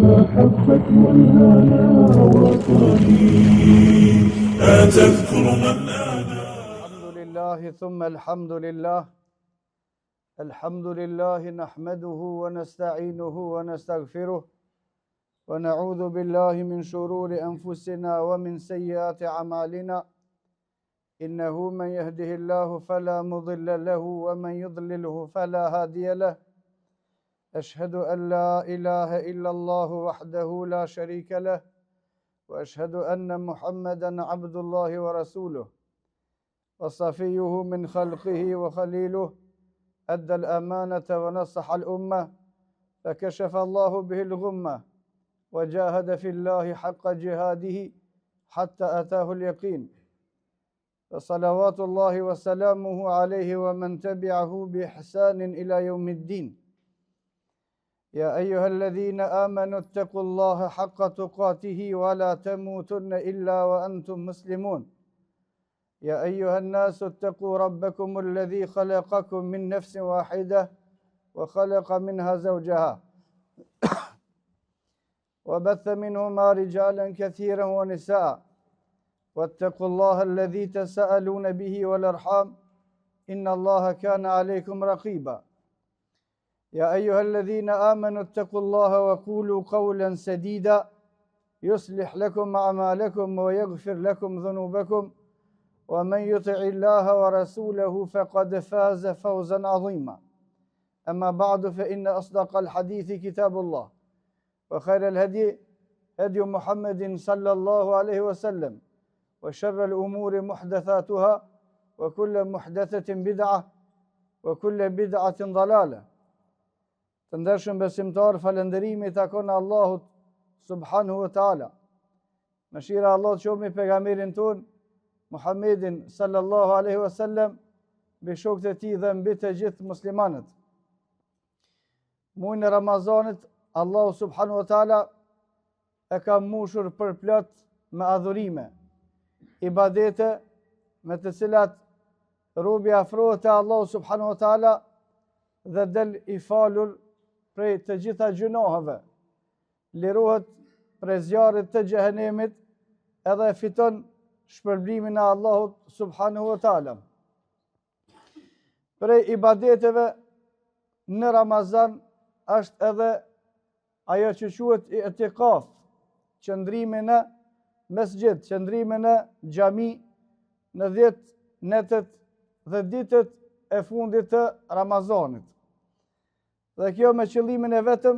محبة والهنا وطني أتذكر من أنا. الحمد لله ثم الحمد لله. الحمد لله نحمده ونستعينه ونستغفره ونعوذ بالله من شرور أنفسنا ومن سيئات أعمالنا إنه من يهده الله فلا مضل له ومن يضلله فلا هادي له أشهد أن لا إله إلا الله وحده لا شريك له وأشهد أن محمدا عبد الله ورسوله وصفيه من خلقه وخليله أدى الأمانة ونصح الأمة فكشف الله به الغمة وجاهد في الله حق جهاده حتى أتاه اليقين فصلوات الله وسلامه عليه ومن تبعه بإحسان إلى يوم الدين. يا أيها الذين آمنوا اتقوا الله حق تقاته ولا تموتن إلا وأنتم مسلمون. يا أيها الناس اتقوا ربكم الذي خلقكم من نفس واحدة وخلق منها زوجها وبث منهما رجالا كثيرا ونساء واتقوا الله الذي تساءلون به والأرحام إن الله كان عليكم رقيبا. يا أيها الذين آمنوا اتقوا الله وقولوا قولا سديدا يصلح لكم أعمالكم ويغفر لكم ذنوبكم ومن يطع الله ورسوله فقد فاز فوزا عظيما. أما بعد فإن أصدق الحديث كتاب الله وخير الهدي هدي محمد صلى الله عليه وسلم وشر الأمور محدثاتها وكل محدثة بدعة وكل بدعة ضلالة. Të ndershëm besimtar, falënderimi takon Allahut subhanahu wa taala. Mëshira e Allahut qoftë mbi pejgamberin ton Muhammedin sallallahu alaihi wasallam, mbi shokët e tij dhe mbi të gjithë muslimanët. Muajin e Ramazanit Allahu subhanahu wa taala e ka mbushur përplot me adhurime, ibadete me të cilat robi afrohet te Allahu subhanahu wa taala dhe del i falur prej të gjitha gjunoheve, lirohet prej zjarrit të xhehenemit edhe fiton shpërblimin e Allahut subhanahu wa taala. Prej ibadeteve në Ramazan është edhe ajo që quhet i'tikaf, qëndrimi në mesxhid, qëndrimi në xhami në 10 netët dhe ditët e fundit të Ramazanit. Dhe kjo me qëllimin e vetëm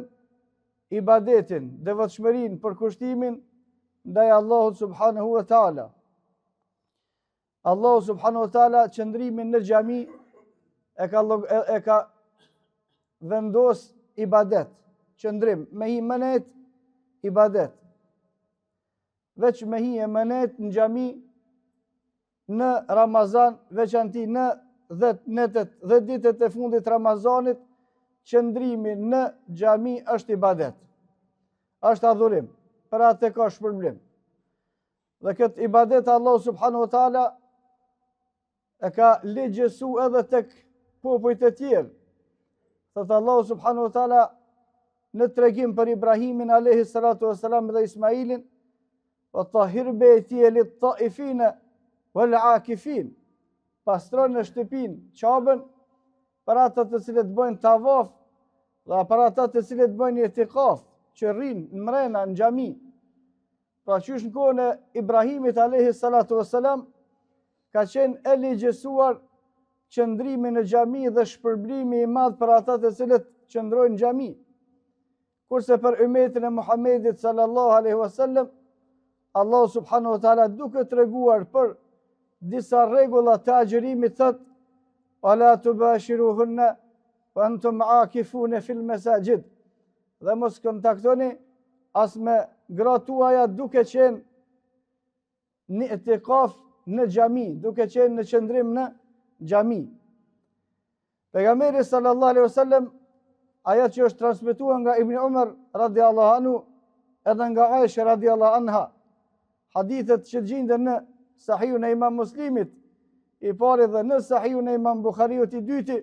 ibadetin, devotshmërinë, përkushtimin ndaj Allahut subhanahu wa taala. Allahu subhanahu wa taala qëndrimin në xhami e ka vendos ibadet, qëndrim, me hi menet ibadet. Veç me hi e menet në xhami në Ramazan, veçanti në 10 netët dhe ditët e fundit Ramazanit, qëndrimi në xhami është ibadet. Është adhurim, për atë ka shpërblim. Dhe këtë ibadet Allahu subhanahu wa taala e ka legjësu edhe tek popujt e tjerë. Thot Allahu subhanahu wa taala në tregim për Ibrahimin alayhi salatu wassalam dhe Ismailin, wa tahhir bayti lit-ta'ifina wal-'akifin. Pastron në shtëpinë Qabën për ata të cilët bëjnë tavaf dhe për ata të cilët bëjnë i'tikaf, që rrinë në mrena në xhami. Pra qysh në kohën e Ibrahimit alayhi salatu wassalam ka qenë e legjësuar qëndrimi në xhami dhe shpërblimi i madh për ata të cilët qëndrojnë në xhami. Kurse për ummetin e Muhammedit sallallahu alaihi wasallam, Allahu subhanahu wa taala duke treguar për disa rregulla të agjërimit thot: "Wala tubashiruhunna wa antum aakifuna fil masajid." Dhe mos kontaktoni as me gratë tuaja duke qenë në i'tikaf në xhami, duke qenë në qëndrim në xhami. Pejgamberi sallallahu alaihi wasallam, ajo që është transmetuar nga Ibn Umar radhiyallahu anhu edhe nga Aisha radhiyallahu anha, hadithet që gjenden në Sahihun e Imam Muslimit i pari dhe në Sahihun e Imam Buhariut i dyti,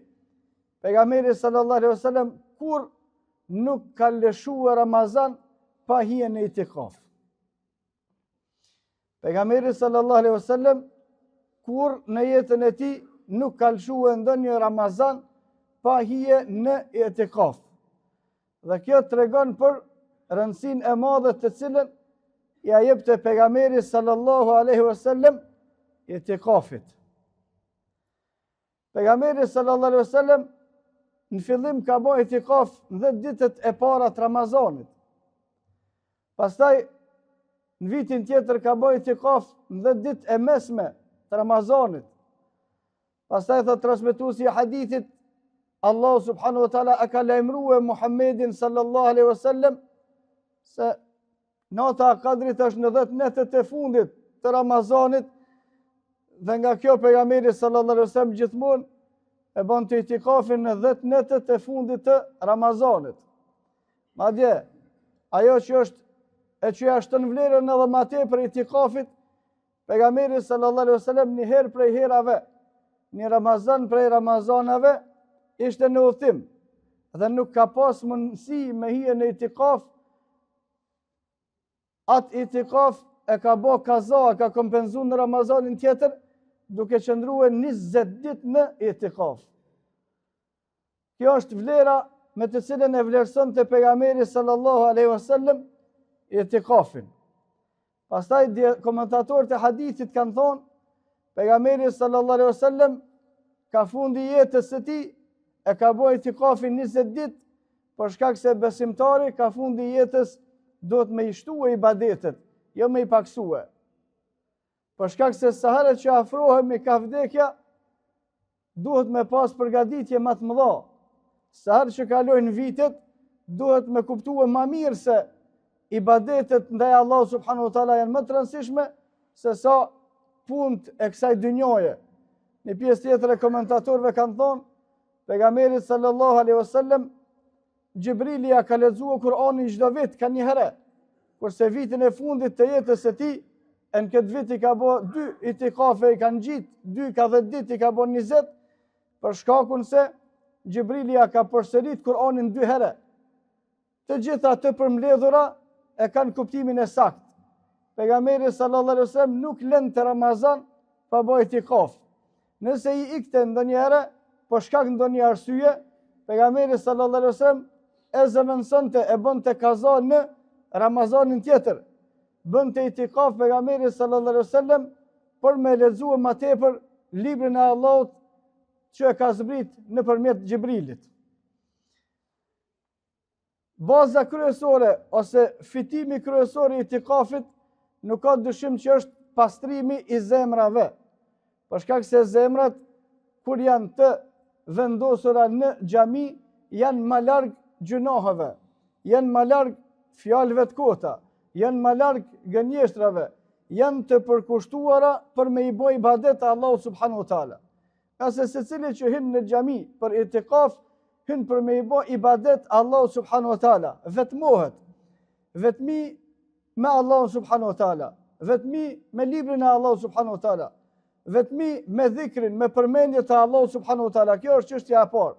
pejgamberi sallallahu alaihi wasallam kur nuk ka lëshuar Ramazan pa hije në itikaf. Pejgamberi sallallahu alaihi wasallam kur në jetën e tij nuk ka lëshuar ndonjë Ramazan pa hije në itikaf. Dhe kjo tregon për rëndësinë e madhe të cilën ja jepte pejgamberi sallallahu alaihi wasallam itikafit. Pejgamberi sallallahu alaihi wasallam në fillim ka bërë itikaf 10 ditët e para të Ramazanit. Pastaj në vitin tjetër ka bërë itikaf 10 ditë e mesme të Ramazanit. Pastaj thot transmetuesi i hadithit, Allah subhanahu wa taala e ka lajmëruar Muhammedin sallallahu alaihi wasallam se nata e Kadrit është në 10 netët e fundit të Ramazanit, dhe nga kjo pejgamberi sallallahu alaihi wasallam gjithmonë e bën të itikafin në 10 netët e fundit të Ramazanit. Madje ajo që është që ja shton vlerën edhe më tepër itikafit, pejgamberi sallallahu alaihi wasallam një herë prej herave, një Ramazan prej Ramazanave, ishte në udhtim dhe nuk ka pas mundësi me hije në itikaf. Atë itikaf e ka bë kaza, ka kompenzuar në Ramazanin tjetër, duke qëndruar 20 ditë në itikaf. Kjo është vlera me të cilën e vlerëson të pejgamberi sallallahu alaihi wasallam itikafin. Pastaj komentatorët e hadithit kanë thonë, pejgamberi sallallahu alaihi wasallam ka fundi jetës së tij e ka bërë itikafin 20 ditë, për shkak se besimtari ka fundi jetës do të me i shtuë ibadetet, jo me i paksue. Për shkak se sa herë që afrohemi ka vdekja, duhet me pas përgatitje më të mëdha. Sa herë që kalojnë vitet, duhet me kuptue më mirë se ibadetet ndaj Allah subhanahu wa taala janë më të rëndësishme se sa punët e kësaj dynjoje. Një pjesë tjetër e komentatorëve kanë thonë, pejgamberi sallallahu alaihi wasallam Gjibrili ja ka lexuar Kur'anin çdo vit ka një herë, kurse vitin e fundit të jetës së tij, në këtë vit i ka bërë 2 itikafe, i kanë gjit, 2 ka 10 ditë, i ka bërë 20, për shkakun se Gjibrili ja ka përsërit Kur'anin 2 herë. Të gjitha të përmbledhura e kanë kuptimin e saktë. Pejgamberi sallallahu alaihi wasallam nuk lën të Ramazan pa bërë itikaf. Nëse i ikte ndonjëherë për shkak ndonjë arsye, pejgamberi sallallahu alaihi wasallam e zëvendësonte e bënte kaza në Ramazanin tjetër. Bënte itikaf pejgamberi sallallahu alaihi wasallam për me lexuar më tepër librin e Allahut që e ka zbrit nëpërmjet Gjibrilit. Baza kryesore ose fitimi kryesor i itikafit nuk ka dyshim që është pastrimi i zemrave. Për shkak se zemrat kur janë të vendosura në xhami janë më larg gjunaheve, janë më larg fjalëve të kota, janë më larg gënjeshtrave, janë të përkushtuara për me i bë ibadet Allahu subhanahu wa taala. Ka se secili që hyn në xhami për itikaf hyn për me i bë ibadet Allahu subhanahu wa taala, vetmohet, vetmi me Allahu subhanahu wa taala, vetmi me librin e Allahu subhanahu wa taala, vetmi me dhikrin, me përmendje të Allahu subhanahu wa taala. Kjo është çështja e parë.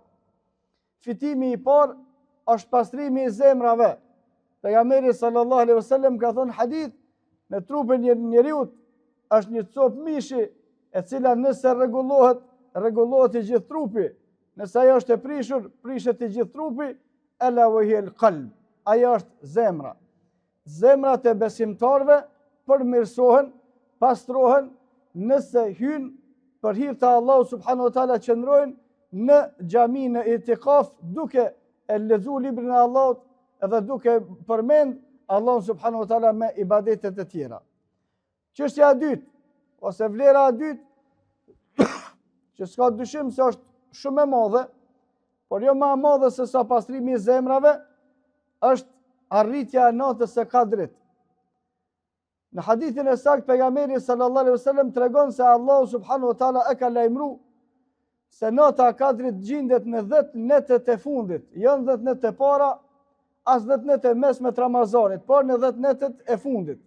Fitimi i parë është pastrimi i zemrave. Pejgamberi sallallahu alaihi wasallam ka thënë hadith, në trupin e njeriu është një copë mishi, e cila nëse rregullohet i gjithë trupi. Nëse ajo është e prishur, prishet i gjithë trupi, ela wa hiya al-qalb. Ajo është zemra. Zemrat e besimtarve përmirësohen, pastrohen nëse hynë për hir të Allahu subhanahu wa taala, qëndrojnë në xhami në itikaf duke e lexuar librin e Allahut edhe duke përmend Allahun subhanahu wa taala me ibadetet e tjera. Çështja e dytë ose vlera e dytë që s'ka dyshim se është shumë e madhe, por jo më e madhe se sa pastrimi i zemrave, është arritja e natës së Kadrit. Në hadithin e saktë pejgamberi sallallahu alaihi wasallam tregon se Allahu subhanahu wa taala e ka lajmëruar se nata e Kadrit gjendet në 10 netët e fundit, jo në 10 netët e para, as 10 netët e mesme të Ramazanit, por në 10 netët e fundit.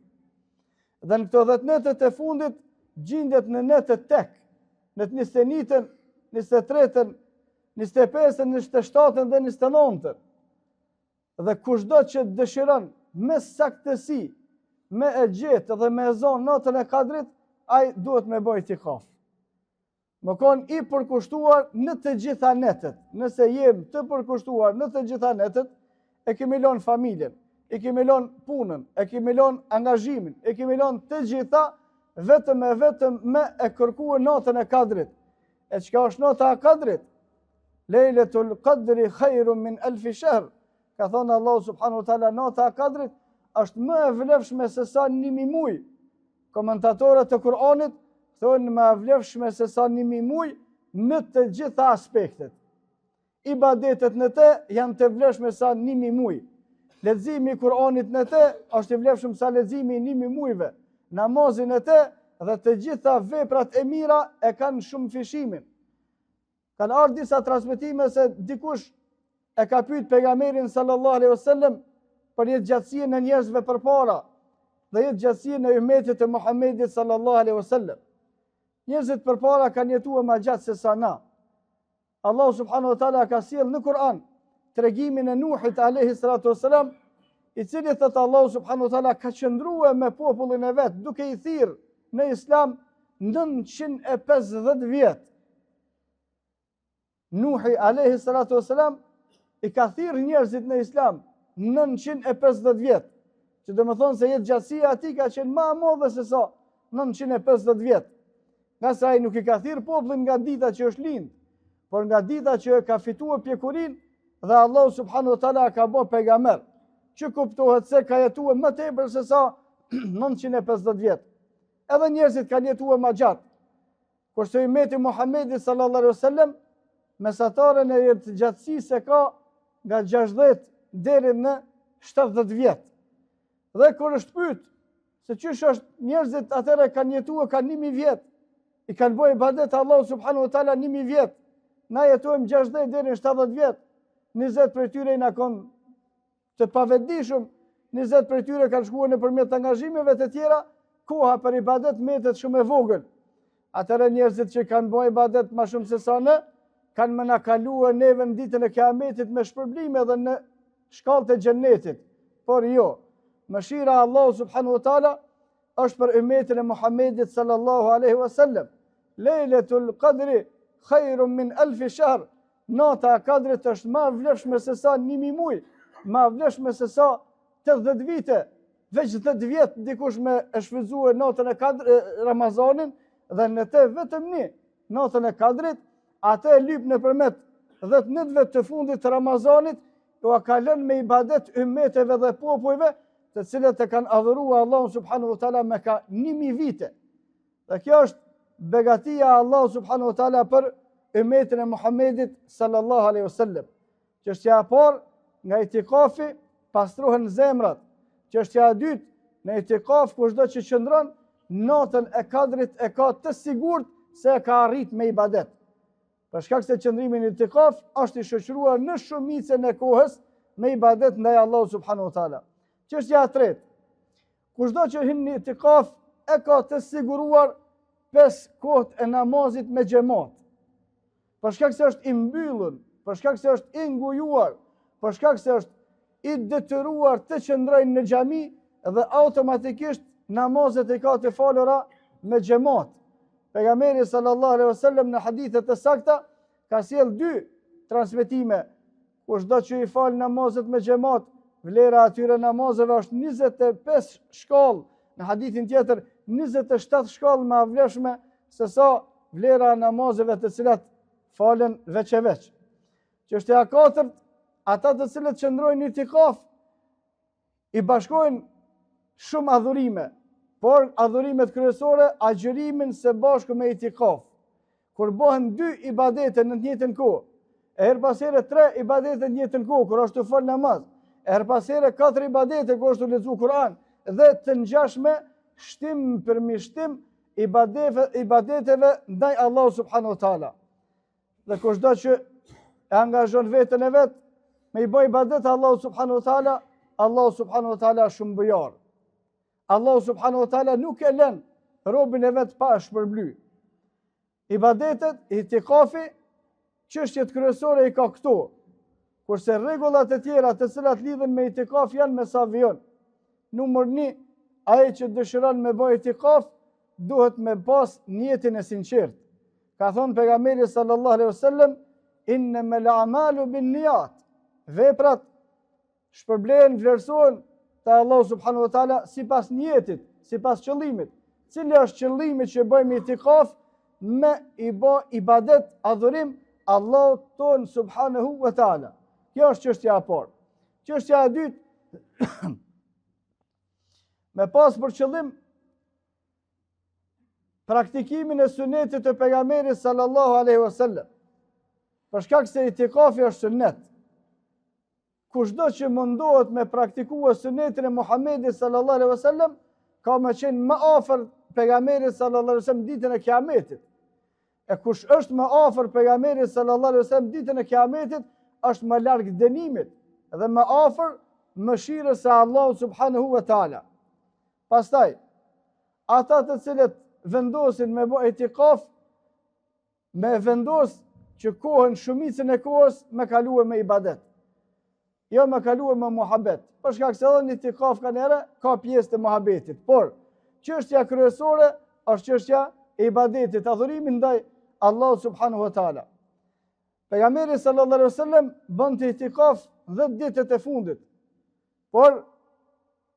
Dhe në këto 10 netët e fundit gjendet në netët tek, në 21-ën, 23-ën, 25-ën, 27-ën dhe 29-ën. Dhe kushdo që dëshiron me saktësi, me e gjetë dhe me e zonë natën e kadrit, ai duhet me bëj itikaf. Më konë i përkushtuar në të gjitha netët. Nëse jem të përkushtuar në të gjitha netët, e kemi lënë familjen, e kemi lënë punën, e kemi lënë angazhimin, e kemi lënë të gjitha vetëm me e kërkuar natën e kadrit. E çka është nata e kadrit? Lejletul Qadri khairun min alfi shahr. Ka thonë Allahu subhanahu wa taala, nata e kadrit është më e vlefshme se sa 1000 muaj. Komentatorët e Kur'anit thonë më e vlefshme se sa 1000 muaj në të gjitha aspektet. Ibadetet në te janë të vlefshme sa 1000 muaj. Leximi i Kur'anit në te është i vlefshëm sa leximi i 1000 muajve. Namazin në te dhe të gjitha veprat e mira e kanë shumë fishimin. Kanë ardhur disa transmetime se dikush e ka pyet pejgamberin sallallahu alaihi wasallam për jetë gjatësinë e njerëzve përpara dhe jetë gjatësinë e ummetit të Muhamedit sallallahu alaihi wasallam. Njerëzit përpara kanë jetuar më gjatë se sa na. Allahu subhanahu wa taala ka sjell në Kur'an tregimin e Nuhit alayhi salatu wasalam, i cili thot Allahu subhanahu wa taala ka qëndruar me popullin e vet duke i thirrë në Islam 950 vjet. Nuhi alayhi salatu wasalam i ka thirrë njerëzit në Islam 950 vjet. Që do më thonë se jetë gjatësia ati ka qenë ma modhe se sa 950 vjet. Nga sa ai nuk i ka thirrë popullin nga dita që është lind, por nga dita që ka fituar pjekurin dhe Allah subhanahu wa taala ka bërë pejgamber, që kuptohet se ka jetuar më tepër se sa 950 vjet. Edhe njerëzit kanë jetuar më gjatë. Kurse ummeti Muhamedit sallallahu alaihi wasallam mesataren e jetë gjatësisë e ka nga 60 deri në 70 vjet. Dhe kur është pyet se çysh është njerëzit atëherë kanë jetuar kanë 1000 vjet, i kanë bërë ibadet Allahu subhanahu wa taala 1000 vjet. Na jetojmë 60 deri në 70 vjet. 20 prej tyre na kanë të pavetdijshëm, 20 prej tyre kanë shkuar nëpërmjet angazhimeve të tjera, koha për ibadet mbetet shumë e vogël. Atëherë njerëzit që kanë bërë ibadet më shumë se sa ne, kanë më na kaluar neve në ditën e Kiametit me shpërblime dhe në shkallët e xhennetit. Por jo, mëshira e Allahu subhanahu wa taala është për ummetin e Muhamedit sallallahu alaihi wasallam. Lejletul Qadri khairun min alfi shahr. Nata e kadrit është më e vlefshme se sa 1000 muaj, më e vlefshme se sa 80 vite. Veç 10 vjet dikush me e shfrytzuar natën e Ramazanin dhe në të vetëm një natën e kadrit, atë e lyp nëpërmjet 10 ditëve të fundit të Ramazanit, u ka lënë me ibadet ummeteve dhe popujve, të cilët e kanë adhuruar Allahun subhanahu wa taala me ka 1000 vite. Dhe kjo është begatia e Allahut subhanahu wa taala për ummetin e Muhamedit sallallahu alaihi wasallam. Çështja e parë, nga itikafi pastrohen zemrat. Çështja e dytë, në itikaf kushdo që qëndron natën e kadrit e ka të sigurt se e ka arrit me ibadet. Për shkak se qëndrimi në itikaf është i shoqëruar në shumicën e kohës me ibadet ndaj Allahut subhanahu wa taala. Çështja e tretë, kushdo që hyn në itikaf e ka të siguruar 5 kohët e namazit me xhamat. Për shkak se është i mbyllur, për shkak se është i ngujuar, për shkak se është i detyruar të qëndrojnë në xhami dhe automatikisht namazet e ka të falura me xhamat. Pejgamberi sallallahu alaihi wasallam në hadithe të sakta ka sjell 2 transmetime. Kushdo që i fal namazet me xhamat, vlera atyre namazeve është 25 shkallë. Në hadithin tjetër 27 shkallë më e vlefshme se sa vlera e namazeve të cilat falen veç e veç. Çështja e katërt, ata të cilët qëndrojnë në itikaf i bashkojnë shumë adhurime, por adhurimet kryesore agjërimin së bashku me itikaf. Kur bëhen 2 ibadete në të njëjtën kohë, e her pas here 3 ibadete në të njëjtën kohë kur është të fal namaz, e her pas here 4 ibadete kur është të lexuar Kur'an dhe të ngjashme shtim për shtim ibadeteve ndaj Allahu subhanahu wa taala. Dhe kushdo që e angazhon veten e vet me i bëj ibadet Allahu subhanahu wa taala, Allahu subhanahu wa taala shumë bujar. Allahu subhanahu wa taala nuk e lën robën e vet pa shpërbly. Ibadetet, itikafi, çështjet kryesore i ka këto. Kurse rregullat e tjera të cilat lidhen me itikaf janë me sa vijon. Numër 1, ai që dëshiron me bëj itikaf duhet me pas niyetin e sinqert. Ka thonë pejgamberi sallallahu alaihi wasallam, innamal a'malu binniyat. Veprat shpërblehen, vlerësohen te Allahu subhanahu wa taala sipas niyetit, sipas qëllimit. Cili është qëllimi që bëjmë itikaf? Me i bë ibadet, adhurim Allahut ton subhanahu wa taala. Kjo është çështja e parë. Çështja e dytë, me pas për qëllim praktikimin e sunetit të pejgamberit sallallahu alaihi wasallam. Për shkak se itikafi është sunnet. Kushdo që mundohet me praktikua sunetin e Muhamedit sallallahu alaihi wasallam, ka me qenë më afër pejgamberit sallallahu alaihi wasallam ditën e Kiametit. E kush është më afër pejgamberit sallallahu alaihi wasallam ditën e Kiametit, është më larg dënimit dhe më afër mëshirës së Allahut subhanahu wa taala. Pastaj, ata të cilët vendosin me bë itikaf, me vendos që kohën, shumicën e kohës me kalue me ibadet. Jo me kalue me muhabet. Për shkak se edhe në itikaf ka pjesë të muhabetit. Por, çështja kryesore është çështja e ibadetit, adhurimi ndaj Allahut subhanahu wa taala. Pejgamberi sallallahu alaihi wasallam bënte itikaf 10 ditët e fundit. Por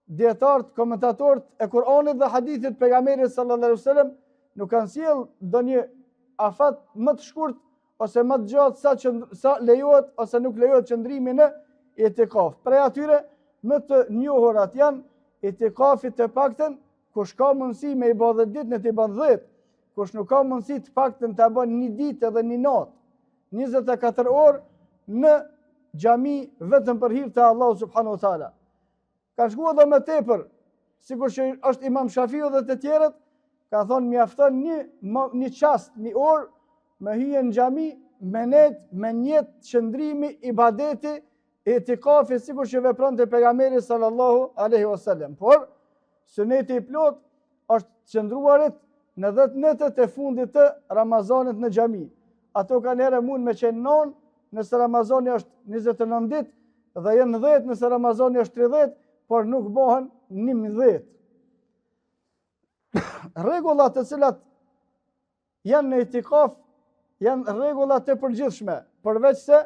dietarët, komentatorët e Kur'anit dhe hadithit pejgamberit sallallahu alaihi wasallam nuk kanë sjell ndonjë afat më të shkurt ose më të gjatë sa lejohet ose nuk lejohet qëndrimi në itikaf. Prej atyre më të njohurat janë itikafi të paktën kush ka mundësi me i bë 10 ditë në të bën 10, kush nuk ka mundësi të paktën ta bën 1 ditë edhe 1 natë, 24 orë në xhami vetëm për hir të Allahut subhanahu wa taala. Ka shkuar edhe më tepër, sikur që është Imam Shafiu dhe të tjerët, ka thonë mjafton një çast, 1 orë me hyrje në xhami, me njet qëndrimi, ibadeti, itikafi sikur që vepronte pejgamberi sallallahu alaihi wasallam. Por suneti i plot është qëndruarit në 10 netët e fundit të Ramazanit në xhami. Ato kanë herë mund me qenë 9, nëse Ramazani është 29 ditë, dhe janë 10 nëse Ramazani është 30, por nuk bëhen 11. Rregullat të cilat janë në itikaf janë rregulla të përgjithshme, përveç se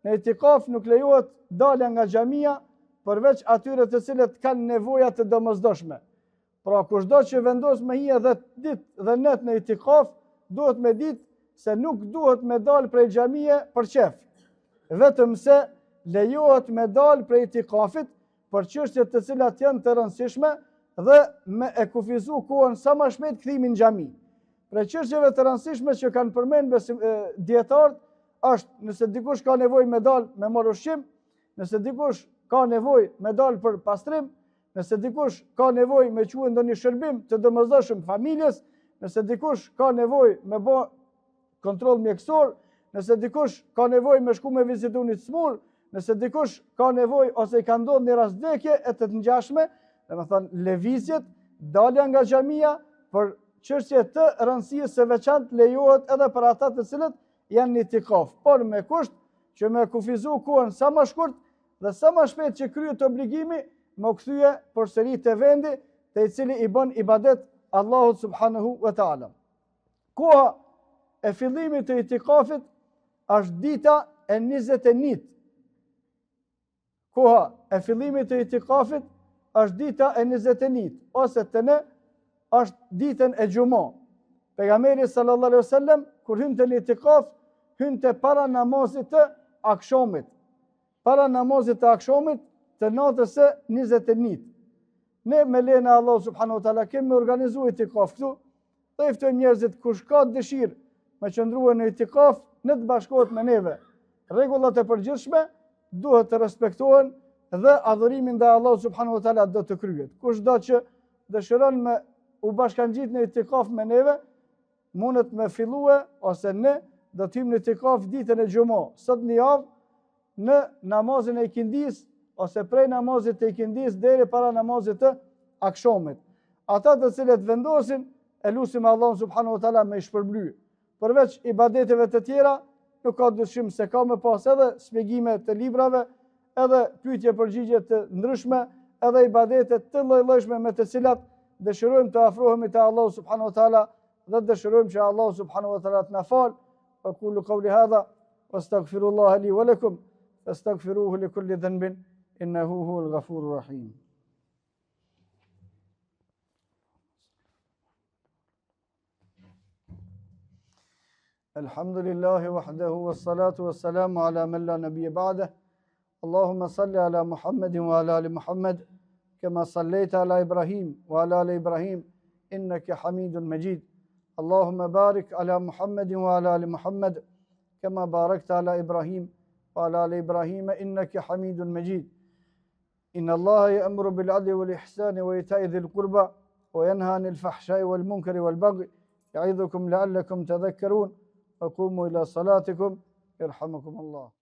në itikaf nuk lejohet dalja nga xhamia, përveç atyre të cilët kanë nevoja të domosdoshme. Pra kushdo që vendos me hije 10 ditë dhe net në itikaf, duhet me ditë se nuk duhet me dalë prej xhamie për qef, vetëm se lejohet me dalë prej itikafit për çështjet të cilat janë të rëndësishme dhe me e kufizu kohën sa më shpejt kthimin në xhami. Për çështjeve të rëndësishme që kanë përmendur dietarët është nëse dikush ka nevojë me dalë me marr ushqim, nëse dikush ka nevojë me dalë për pastrim, nëse dikush ka nevojë me quajë ndonjë shërbim të domosdoshëm familjes, nëse dikush ka nevojë me bë kontroll mjekësor, nëse dikush ka nevojë me shku me vizitu një smur, nëse dikush ka nevojë ose i ka ndodhur një rast vdekje e të ngjashme, domethënë lëvizjet, dalja nga xhamia për çështje të rëndësisë së veçantë lejohet edhe për ata të cilët janë në itikaf, por me kusht që me kufizu kohën sa më shkurt dhe sa më shpejt që kryet obligimi, më kthye përsëri te vendi te i cili i bën ibadet Allahut subhanahu wa taala. Koha e fillimit të itikafit është dita e 21. Koha e fillimit të itikafit është dita e 21, ose të ne është ditën e xumë. Pejgamberi sallallahu alaihi wasallam kur hynte në itikaf, hynte para namazit të akşamit. Para namazit të akşamit të natës së 21. Ne me lejen e Allahut subhanahu wa taala kemi organizuar itikaf këtu, dhe i ftojmë njerëzit kush ka dëshirë me qëndruar në itikaf, në të bashkohet me neve. Rregullat e përgjithshme duhet të respektohen dhe adhurimi ndaj Allahut subhanahu wa taala do të kryhet. Kushdo që dëshiron me u bashkangjit në itikaf me neve, mundet me fillue ose ne do të hyjmë në itikaf ditën e xumë, sot në javë, në namazin e ikindis ose prej namazit të ikindis deri para namazit të akşamit. Ata të cilët vendosin, e lutim Allahun subhanahu wa taala me shpërbly. Përveç ibadeteve të tjera, nuk ka dyshim se ka me pas edhe shpjegime të librave, edhe pyetje përgjigje të ndryshme, edhe ibadetet të lloj-llojshme me të cilat dëshirojmë të afrohemi te Allahu subhanahu wa taala dhe dëshirojmë që Allahu subhanahu wa taala të na falë. Aqulu qawli hadha wastaghfirullaha li wa lakum fastaghfiruhu li kulli dhanbin innahu huwal ghafurur rahim. الحمد لله وحده والصلاة والسلام على من لا نبي بعده اللهم صل على محمد وعلى آل محمد كما صليت على إبراهيم وعلى آل إبراهيم إنك حميد مجيد اللهم بارك على محمد وعلى آل محمد كما باركت على إبراهيم وعلى آل إبراهيم إنك حميد مجيد إن الله يأمر بالعدل والإحسان وإيتاء ذي القربى وينهى عن الفحشاء والمنكر والبغي يعظكم لعلكم تذكرون وقوموا إلى صلاتكم يرحمكم الله.